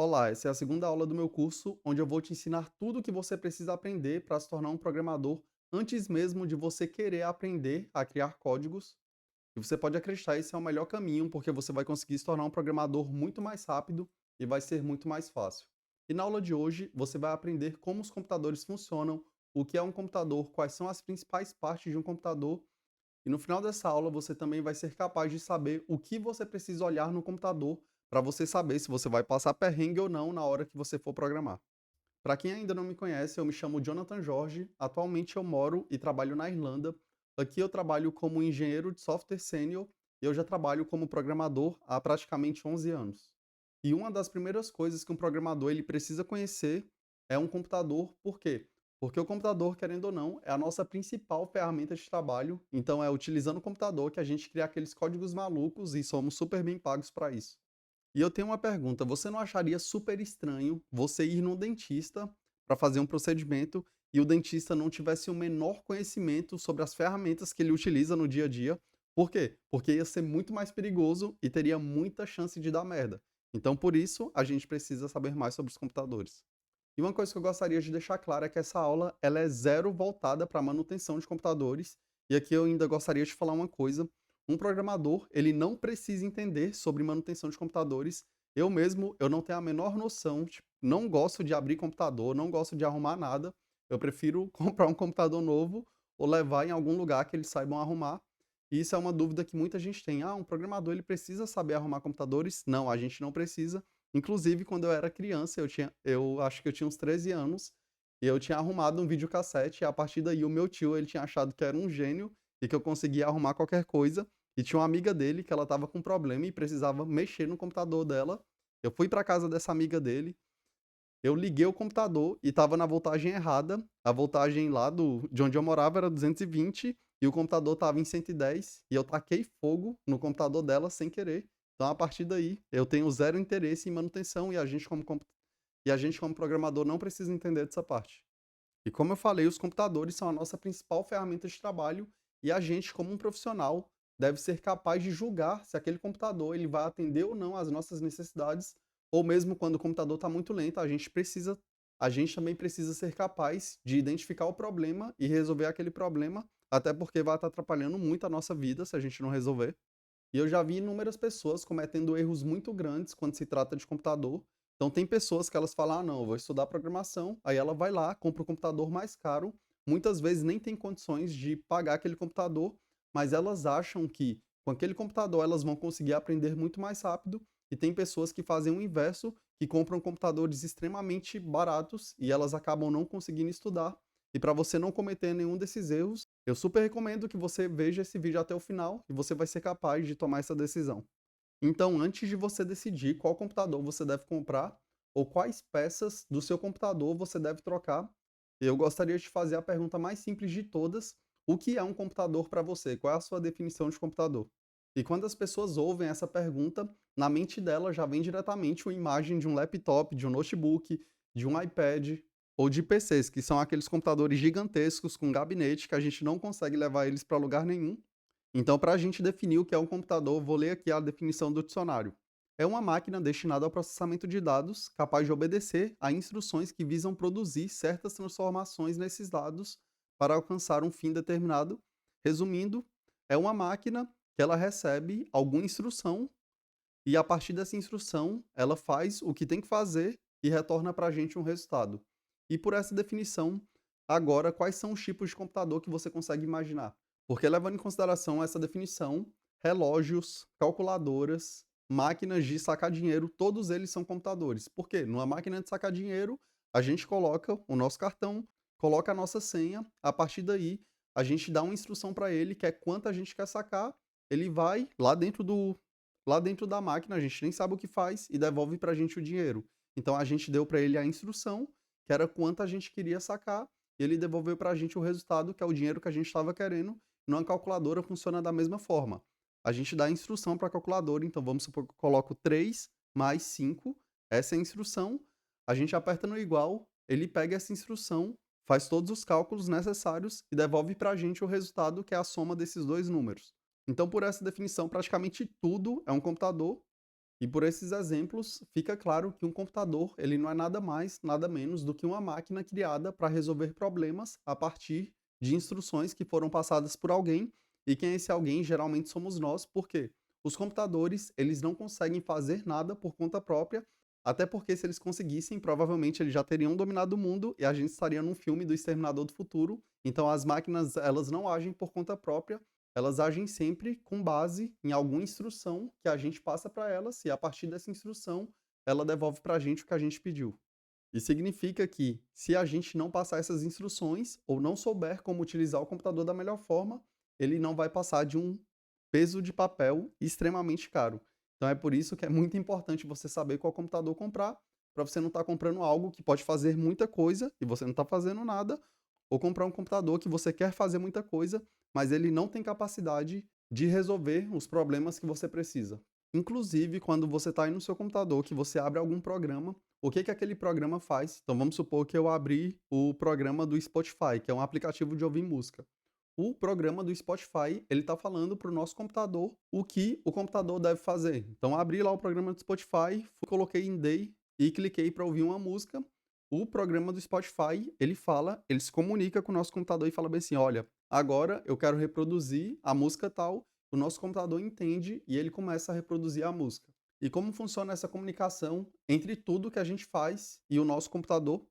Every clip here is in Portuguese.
Olá, essa é a segunda aula do meu curso, onde eu vou te ensinar tudo o que você precisa aprender para se tornar um programador antes mesmo de você querer aprender a criar códigos. E você pode acreditar, esse é o melhor caminho, porque você vai conseguir se tornar um programador muito mais rápido e vai ser muito mais fácil. E na aula de hoje, você vai aprender como os computadores funcionam, o que é um computador, quais são as principais partes de um computador e no final dessa aula você também vai ser capaz de saber o que você precisa olhar no computador para você saber se você vai passar perrengue ou não na hora que você for programar. Para quem ainda não me conhece, eu me chamo Jonathan Jorge. Atualmente eu moro e trabalho na Irlanda. Aqui eu trabalho como engenheiro de software sênior e eu já trabalho como programador há praticamente 11 anos. E uma das primeiras coisas que um programador ele precisa conhecer é um computador. Por quê? Porque o computador, querendo ou não, é a nossa principal ferramenta de trabalho. Então é utilizando o computador que a gente cria aqueles códigos malucos e somos super bem pagos para isso. E eu tenho uma pergunta, você não acharia super estranho você ir num dentista para fazer um procedimento e o dentista não tivesse o menor conhecimento sobre as ferramentas que ele utiliza no dia a dia? Por quê? Porque ia ser muito mais perigoso e teria muita chance de dar merda. Então, por isso, a gente precisa saber mais sobre os computadores. E uma coisa que eu gostaria de deixar claro é que essa aula ela é zero voltada para manutenção de computadores. E aqui eu ainda gostaria de falar uma coisa. Um programador, ele não precisa entender sobre manutenção de computadores. Eu mesmo, eu não tenho a menor noção, tipo, não gosto de abrir computador, não gosto de arrumar nada. Eu prefiro comprar um computador novo ou levar em algum lugar que eles saibam arrumar. E isso é uma dúvida que muita gente tem. Ah, um programador ele precisa saber arrumar computadores? Não, a gente não precisa. Inclusive, quando eu era criança, eu acho que eu tinha uns 13 anos, e eu tinha arrumado um videocassete, e a partir daí o meu tio, ele tinha achado que era um gênio e que eu conseguia arrumar qualquer coisa. E tinha uma amiga dele que ela estava com problema e precisava mexer no computador dela. Eu fui para casa dessa amiga dele, eu liguei o computador e estava na voltagem errada. A voltagem lá de onde eu morava era 220 e o computador estava em 110 e eu taquei fogo no computador dela sem querer. Então, a partir daí, eu tenho zero interesse em manutenção e a gente como programador não precisa entender dessa parte. E como eu falei, os computadores são a nossa principal ferramenta de trabalho e a gente, como um profissional, deve ser capaz de julgar se aquele computador ele vai atender ou não às nossas necessidades, ou mesmo quando o computador está muito lento, a gente também precisa ser capaz de identificar o problema e resolver aquele problema, até porque vai estar atrapalhando muito a nossa vida se a gente não resolver. E eu já vi inúmeras pessoas cometendo erros muito grandes quando se trata de computador. Então tem pessoas que elas falam: "Ah, não, eu vou estudar programação", aí ela vai lá, compra o computador mais caro, muitas vezes nem tem condições de pagar aquele computador, mas elas acham que com aquele computador elas vão conseguir aprender muito mais rápido, e tem pessoas que fazem o inverso, que compram computadores extremamente baratos e elas acabam não conseguindo estudar. E para você não cometer nenhum desses erros, eu super recomendo que você veja esse vídeo até o final e você vai ser capaz de tomar essa decisão. Então, antes de você decidir qual computador você deve comprar ou quais peças do seu computador você deve trocar, eu gostaria de fazer a pergunta mais simples de todas: o que é um computador para você? Qual é a sua definição de computador? E quando as pessoas ouvem essa pergunta, na mente dela já vem diretamente uma imagem de um laptop, de um notebook, de um iPad ou de PCs, que são aqueles computadores gigantescos com gabinete que a gente não consegue levar eles para lugar nenhum. Então, para a gente definir o que é um computador, vou ler aqui a definição do dicionário. É uma máquina destinada ao processamento de dados, capaz de obedecer a instruções que visam produzir certas transformações nesses dados para alcançar um fim determinado. Resumindo, é uma máquina que ela recebe alguma instrução e a partir dessa instrução ela faz o que tem que fazer e retorna para a gente um resultado. E por essa definição, agora quais são os tipos de computador que você consegue imaginar? Porque levando em consideração essa definição, relógios, calculadoras, máquinas de sacar dinheiro, todos eles são computadores. Por quê? Numa máquina de sacar dinheiro, a gente coloca o nosso cartão, coloca a nossa senha, a partir daí a gente dá uma instrução para ele que é quanto a gente quer sacar, ele vai lá dentro da máquina, a gente nem sabe o que faz e devolve para a gente o dinheiro. Então a gente deu para ele a instrução, que era quanto a gente queria sacar, e ele devolveu para a gente o resultado, que é o dinheiro que a gente estava querendo. Numa calculadora funciona da mesma forma. A gente dá a instrução para a calculadora, então vamos supor que eu coloco 3 mais 5, essa é a instrução, a gente aperta no igual, ele pega essa instrução, faz todos os cálculos necessários e devolve para a gente o resultado, que é a soma desses dois números. Então, por essa definição, praticamente tudo é um computador E por esses exemplos, fica claro que um computador, ele não é nada mais, nada menos do que uma máquina criada para resolver problemas a partir de instruções que foram passadas por alguém, e quem é esse alguém geralmente somos nós, porque os computadores, eles não conseguem fazer nada por conta própria, até porque se eles conseguissem, provavelmente eles já teriam dominado o mundo e a gente estaria num filme do Exterminador do Futuro. Então as máquinas, elas não agem por conta própria, elas agem sempre com base em alguma instrução que a gente passa para elas e a partir dessa instrução, ela devolve para a gente o que a gente pediu. Isso significa que, se a gente não passar essas instruções ou não souber como utilizar o computador da melhor forma, ele não vai passar de um peso de papel extremamente caro. Então é por isso que é muito importante você saber qual computador comprar, para você não estar comprando algo que pode fazer muita coisa e você não está fazendo nada, ou comprar um computador que você quer fazer muita coisa, mas ele não tem capacidade de resolver os problemas que você precisa. Inclusive, quando você está aí no seu computador, que você abre algum programa, o que que aquele programa faz? Então vamos supor que eu abri o programa do Spotify, que é um aplicativo de ouvir música. O programa do Spotify, ele está falando para o nosso computador o que o computador deve fazer. Então abri lá o programa do Spotify, coloquei em Day e cliquei para ouvir uma música. O programa do Spotify, ele fala, ele se comunica com o nosso computador e fala bem assim: olha, agora eu quero reproduzir a música tal. O nosso computador entende e ele começa a reproduzir a música. E como funciona essa comunicação entre tudo que a gente faz e o nosso computador?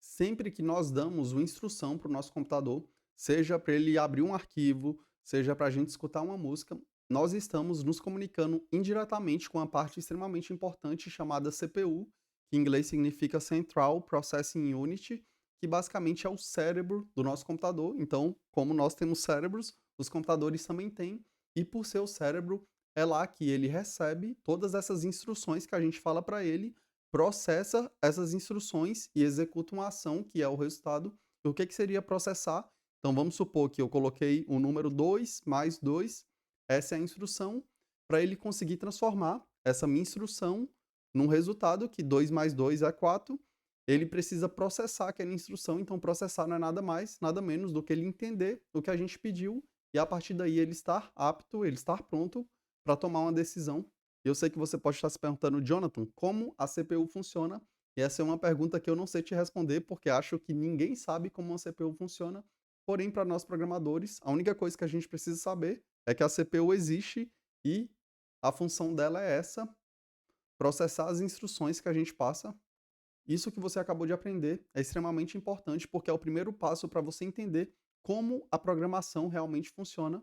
Sempre que nós damos uma instrução para o nosso computador, seja para ele abrir um arquivo, seja para a gente escutar uma música, nós estamos nos comunicando indiretamente com uma parte extremamente importante chamada CPU, que em inglês significa Central Processing Unit, que basicamente é o cérebro do nosso computador. Então, como nós temos cérebros, os computadores também têm, e por ser o cérebro, é lá que ele recebe todas essas instruções que a gente fala para ele, processa essas instruções e executa uma ação, que é o resultado. E o que que seria processar? Então vamos supor que eu coloquei o número 2 mais 2. Essa é a instrução, para ele conseguir transformar essa minha instrução num resultado, que 2 mais 2 é 4. Ele precisa processar aquela instrução, então processar não é nada mais, nada menos do que ele entender o que a gente pediu e a partir daí ele estar apto, ele estar pronto para tomar uma decisão. Eu sei que você pode estar se perguntando: Jonathan, como a CPU funciona? E essa é uma pergunta que eu não sei te responder, porque acho que ninguém sabe como uma CPU funciona. Porém, para nós programadores, a única coisa que a gente precisa saber é que a CPU existe e a função dela é essa: processar as instruções que a gente passa. Isso que você acabou de aprender é extremamente importante, porque é o primeiro passo para você entender como a programação realmente funciona,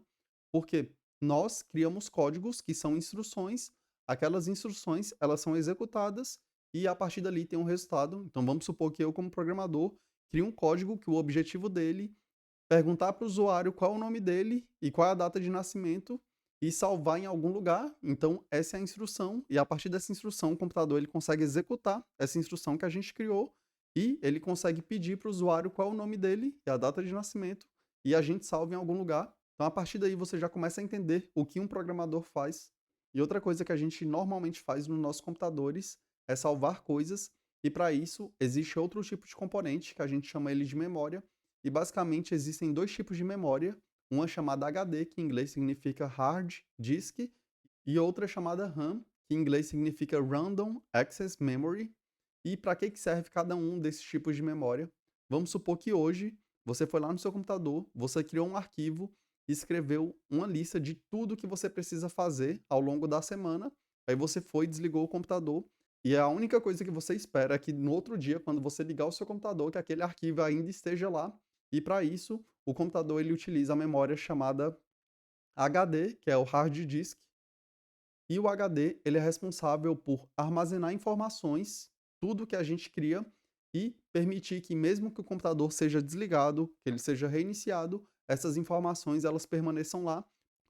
porque nós criamos códigos que são instruções, aquelas instruções, elas são executadas e a partir dali tem um resultado. Então vamos supor que eu, como programador, crio um código que o objetivo dele perguntar para o usuário qual é o nome dele e qual é a data de nascimento e salvar em algum lugar. Então, essa é a instrução, e a partir dessa instrução, o computador ele consegue executar essa instrução que a gente criou e ele consegue pedir para o usuário qual é o nome dele e a data de nascimento e a gente salva em algum lugar. Então, a partir daí, você já começa a entender o que um programador faz. E outra coisa que a gente normalmente faz nos nossos computadores é salvar coisas, e para isso existe outro tipo de componente que a gente chama ele de memória, e basicamente existem dois tipos de memória, uma chamada HD, que em inglês significa Hard Disk, e outra chamada RAM, que em inglês significa Random Access Memory. E para que serve cada um desses tipos de memória? Vamos supor que hoje você foi lá no seu computador, você criou um arquivo e escreveu uma lista de tudo que você precisa fazer ao longo da semana. Aí você foi, desligou o computador e a única coisa que você espera é que no outro dia, quando você ligar o seu computador, que aquele arquivo ainda esteja lá. E para isso, o computador ele utiliza a memória chamada HD, que é o hard disk, e o HD ele é responsável por armazenar informações, tudo que a gente cria, e permitir que mesmo que o computador seja desligado, que ele seja reiniciado, essas informações elas permaneçam lá.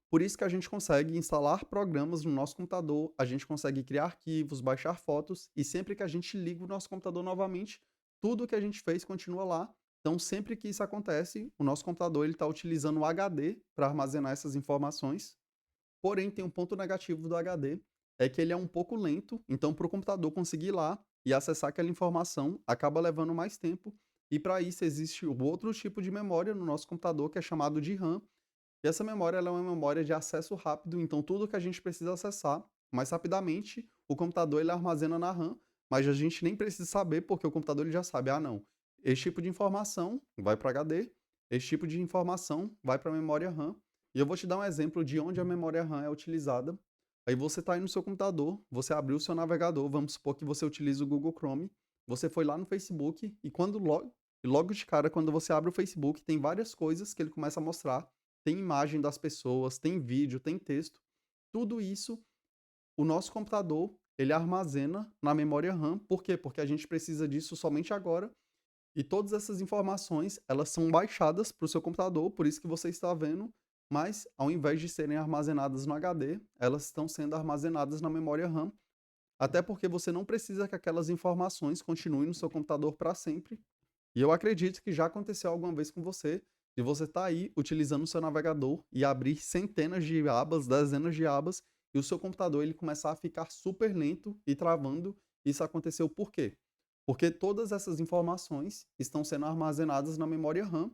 Por isso que a gente consegue instalar programas no nosso computador, a gente consegue criar arquivos, baixar fotos, e sempre que a gente liga o nosso computador novamente, tudo que a gente fez continua lá. Então, sempre que isso acontece, o nosso computador ele está utilizando o HD para armazenar essas informações. Porém, tem um ponto negativo do HD, é que ele é um pouco lento, então para o computador conseguir ir lá e acessar aquela informação, acaba levando mais tempo, e para isso existe o outro tipo de memória no nosso computador, que é chamado de RAM, e essa memória ela é uma memória de acesso rápido, então tudo que a gente precisa acessar mais rapidamente, o computador ele armazena na RAM, mas a gente nem precisa saber, porque o computador ele já sabe, ah, não, esse tipo de informação vai para HD, esse tipo de informação vai para a memória RAM. E eu vou te dar um exemplo de onde a memória RAM é utilizada. Aí você está aí no seu computador, você abriu o seu navegador, vamos supor que você utiliza o Google Chrome, você foi lá no Facebook e logo de cara, quando você abre o Facebook, tem várias coisas que ele começa a mostrar. Tem imagem das pessoas, tem vídeo, tem texto. Tudo isso, o nosso computador, ele armazena na memória RAM. Por quê? Porque a gente precisa disso somente agora. E todas essas informações, elas são baixadas para o seu computador, por isso que você está vendo, mas ao invés de serem armazenadas no HD, elas estão sendo armazenadas na memória RAM, até porque você não precisa que aquelas informações continuem no seu computador para sempre. E eu acredito que já aconteceu alguma vez com você, de você estar aí utilizando o seu navegador e abrir centenas de abas, dezenas de abas, e o seu computador ele começar a ficar super lento e travando. Isso aconteceu por quê? Porque todas essas informações estão sendo armazenadas na memória RAM,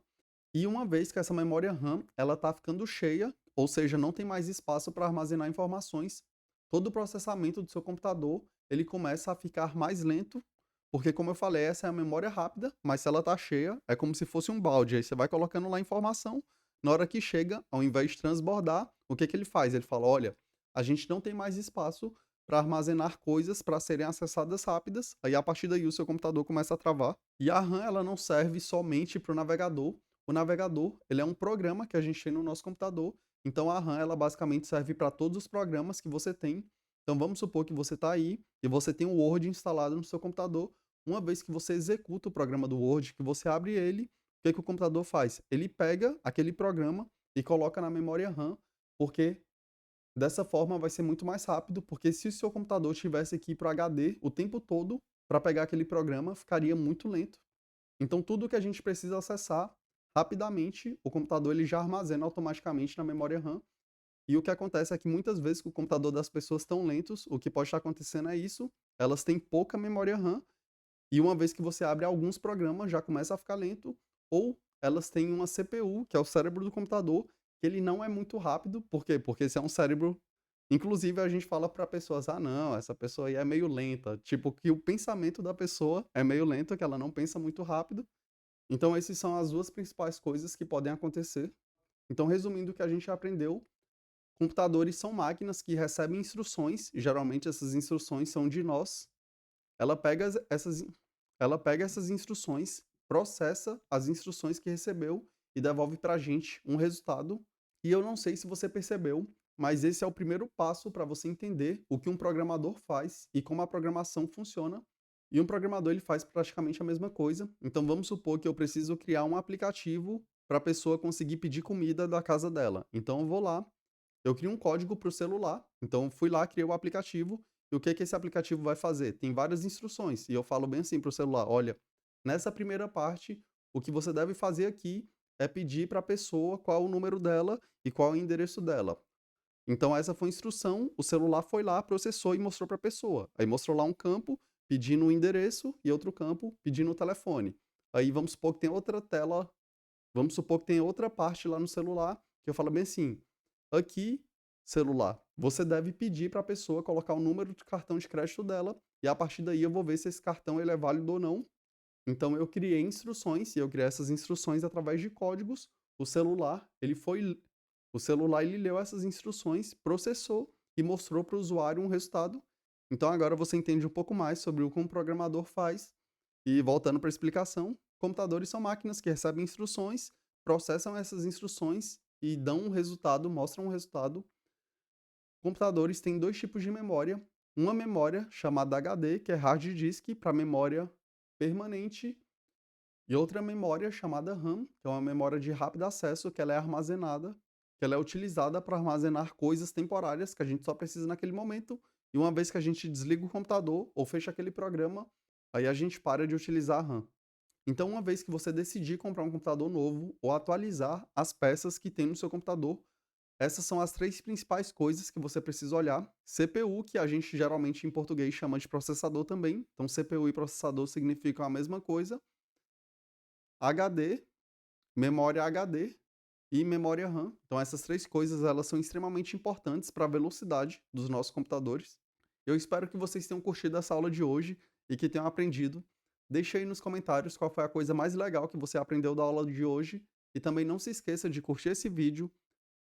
e uma vez que essa memória RAM ela está ficando cheia, ou seja, não tem mais espaço para armazenar informações, todo o processamento do seu computador ele começa a ficar mais lento, porque como eu falei, essa é a memória rápida, mas se ela está cheia, é como se fosse um balde, aí você vai colocando lá a informação, na hora que chega, ao invés de transbordar, o que que ele faz? Ele fala, olha, a gente não tem mais espaço para armazenar coisas para serem acessadas rápidas, aí a partir daí o seu computador começa a travar. E a RAM ela não serve somente para o navegador. O navegador ele é um programa que a gente tem no nosso computador, então a RAM ela basicamente serve para todos os programas que você tem. Então vamos supor que você está aí e você tem o Word instalado no seu computador. Uma vez que você executa o programa do Word, que você abre ele, o que que o computador faz? Ele pega aquele programa e coloca na memória RAM, porque dessa forma vai ser muito mais rápido, porque se o seu computador tivesse que ir para o HD o tempo todo para pegar aquele programa, ficaria muito lento. Então tudo que a gente precisa acessar rapidamente, o computador ele já armazena automaticamente na memória RAM. E o que acontece é que muitas vezes que o computador das pessoas estão lentos, o que pode estar acontecendo é isso, elas têm pouca memória RAM, e uma vez que você abre alguns programas, já começa a ficar lento, ou elas têm uma CPU, que é o cérebro do computador, que ele não é muito rápido. Por quê? Porque esse é um cérebro. Inclusive, a gente fala para pessoas: ah, não, essa pessoa aí é meio lenta. Tipo, que o pensamento da pessoa é meio lento, que ela não pensa muito rápido. Então, essas são as duas principais coisas que podem acontecer. Então, resumindo o que a gente aprendeu, computadores são máquinas que recebem instruções, e geralmente essas instruções são de nós. Ela pega ela pega essas instruções, processa as instruções que recebeu e devolve para a gente um resultado. E eu não sei se você percebeu, mas esse é o primeiro passo para você entender o que um programador faz e como a programação funciona. E um programador ele faz praticamente a mesma coisa. Então vamos supor que eu preciso criar um aplicativo para a pessoa conseguir pedir comida da casa dela. Então eu vou lá, eu crio um código para o celular, então fui lá, criei o aplicativo, e o que que esse aplicativo vai fazer? Tem várias instruções, e eu falo bem assim para o celular: olha, nessa primeira parte, o que você deve fazer aqui é pedir para a pessoa qual o número dela e qual o endereço dela. Então essa foi a instrução, o celular foi lá, processou e mostrou para a pessoa. Aí mostrou lá um campo pedindo o endereço e outro campo pedindo o telefone. Aí vamos supor que tem outra tela, vamos supor que tem outra parte lá no celular, que eu falo bem assim: aqui, celular, você deve pedir para a pessoa colocar o número de cartão de crédito dela, e a partir daí eu vou ver se esse cartão ele é válido ou não. Então eu criei instruções, e eu criei essas instruções através de códigos. O celular, o celular ele leu essas instruções, processou e mostrou para o usuário um resultado. Então agora você entende um pouco mais sobre o que um programador faz. E voltando para a explicação, computadores são máquinas que recebem instruções, processam essas instruções e dão um resultado, mostram um resultado. Computadores têm dois tipos de memória. Uma memória chamada HD, que é hard disk para memória permanente, e outra memória chamada RAM, que é uma memória de rápido acesso, que ela é armazenada, que ela é utilizada para armazenar coisas temporárias que a gente só precisa naquele momento. E uma vez que a gente desliga o computador ou fecha aquele programa, aí a gente para de utilizar a RAM. Então, uma vez que você decidir comprar um computador novo ou atualizar as peças que tem no seu computador, essas são as três principais coisas que você precisa olhar. CPU, que a gente geralmente em português chama de processador também. Então, CPU e processador significam a mesma coisa. HD, memória HD e memória RAM. Então, essas três coisas elas são extremamente importantes para a velocidade dos nossos computadores. Eu espero que vocês tenham curtido essa aula de hoje e que tenham aprendido. Deixe aí nos comentários qual foi a coisa mais legal que você aprendeu da aula de hoje. E também não se esqueça de curtir esse vídeo,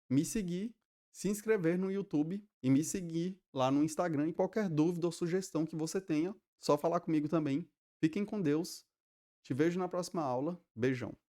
me seguir, se inscrever no YouTube e me seguir lá no Instagram. E qualquer dúvida ou sugestão que você tenha, só falar comigo também. Fiquem com Deus. Te vejo na próxima aula. Beijão.